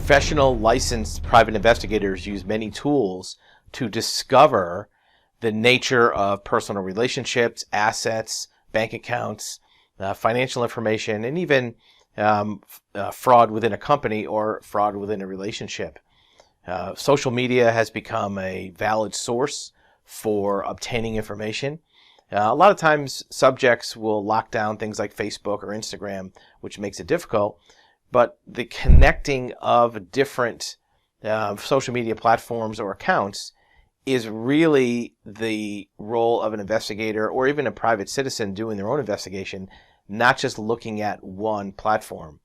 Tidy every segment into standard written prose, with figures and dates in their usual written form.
Professional licensed private investigators use many tools to discover the nature of personal relationships, assets, bank accounts, financial information, and even fraud within a company or fraud within a relationship. Social media has become a valid source for obtaining information. A lot of times subjects will lock down things like Facebook or Instagram, which makes it difficult. But the connecting of different social media platforms or accounts is really the role of an investigator or even a private citizen doing their own investigation, not just looking at one platform.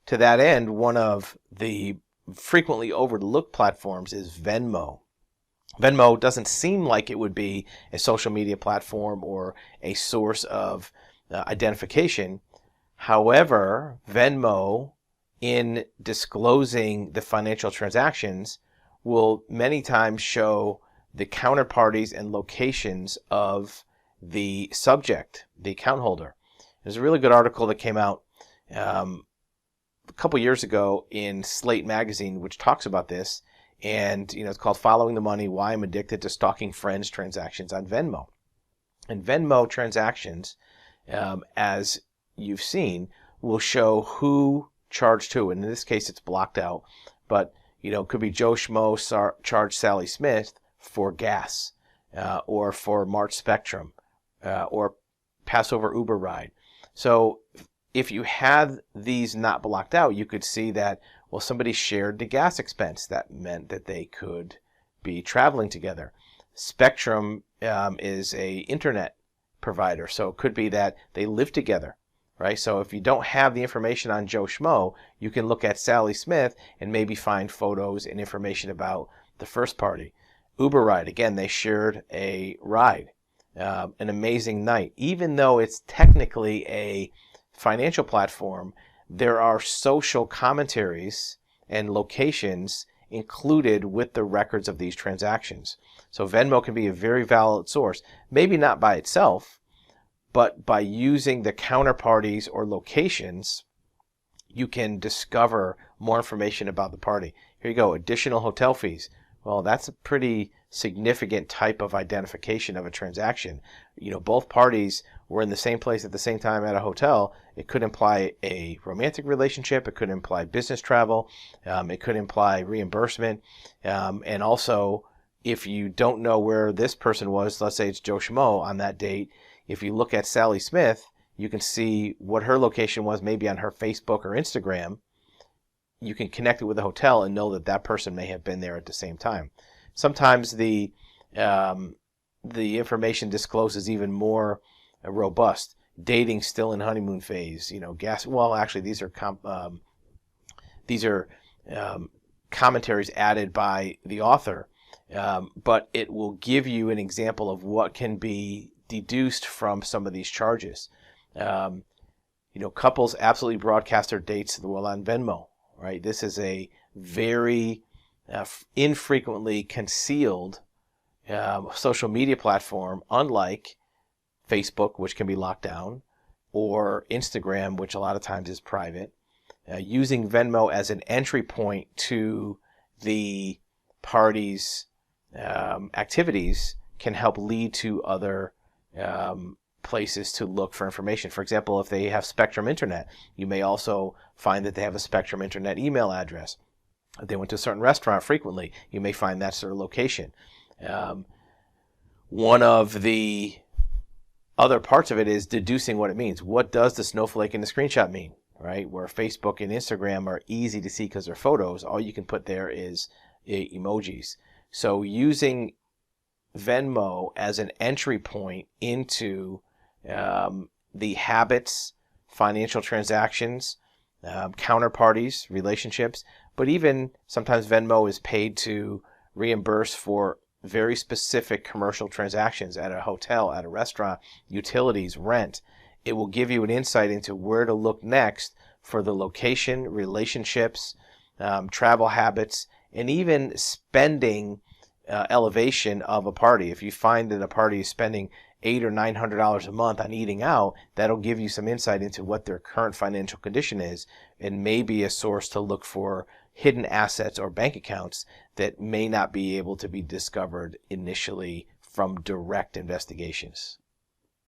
To that end, one of the frequently overlooked platforms is Venmo. Venmo doesn't seem like it would be a social media platform or a source of identification. However, Venmo, in disclosing the financial transactions, will many times show the counterparties and locations of the subject, the account holder. There's a really good article that came out a couple years ago in Slate magazine, which talks about this, and it's called "Following the Money: Why I'm Addicted to Stalking Friends" transactions on Venmo. And Venmo transactions, as you've seen, will show who charged who, and in this case it's blocked out, but it could be Joe Schmo charged Sally Smith for gas, or for March Spectrum, or Passover Uber ride. So if you had these not blocked out, you could see that, well, somebody shared the gas expense. That meant that they could be traveling together. Spectrum is a internet provider, so it could be that they live together. Right? So if you don't have the information on Joe Schmo, you can look at Sally Smith and maybe find photos and information about the first party. Uber ride, again, they shared a ride, an amazing night. Even though it's technically a financial platform, there are social commentaries and locations included with the records of these transactions. So Venmo can be a very valid source, maybe not by itself, but by using the counterparties or locations, you can discover more information about the party. Here you go, additional hotel fees. Well, that's a pretty significant type of identification of a transaction. Both parties were in the same place at the same time at a hotel. It could imply a romantic relationship. It could imply business travel. It could imply reimbursement. And also, if you don't know where this person was, let's say it's Joe Schmo on that date, if you look at Sally Smith, you can see what her location was maybe on her Facebook or Instagram. You can connect it with the hotel and know that that person may have been there at the same time. Sometimes the information discloses even more robust. Dating still in honeymoon phase. Gas. Well, actually, these are commentaries added by the author, but it will give you an example of what can be deduced from some of these charges. Couples absolutely broadcast their dates on Venmo, right? This is a very infrequently concealed social media platform, unlike Facebook, which can be locked down, or Instagram, which a lot of times is private. Using Venmo as an entry point to the party's activities can help lead to other places to look for information. For example, if they have Spectrum Internet, you may also find that they have a Spectrum Internet email address. If they went to a certain restaurant frequently, you may find that's their location. One of the other parts of it is deducing what it means. What does the snowflake in the screenshot mean? Right? Where Facebook and Instagram are easy to see because they're photos, all you can put there is emojis. So using Venmo as an entry point into the habits, financial transactions, counterparties, relationships, but even sometimes Venmo is paid to reimburse for very specific commercial transactions at a hotel, at a restaurant, utilities, rent. It will give you an insight into where to look next for the location, relationships, travel habits, and even spending elevation of a party. If you find that a party is spending $800 or $900 a month on eating out, that'll give you some insight into what their current financial condition is, and maybe a source to look for hidden assets or bank accounts that may not be able to be discovered initially from direct investigations.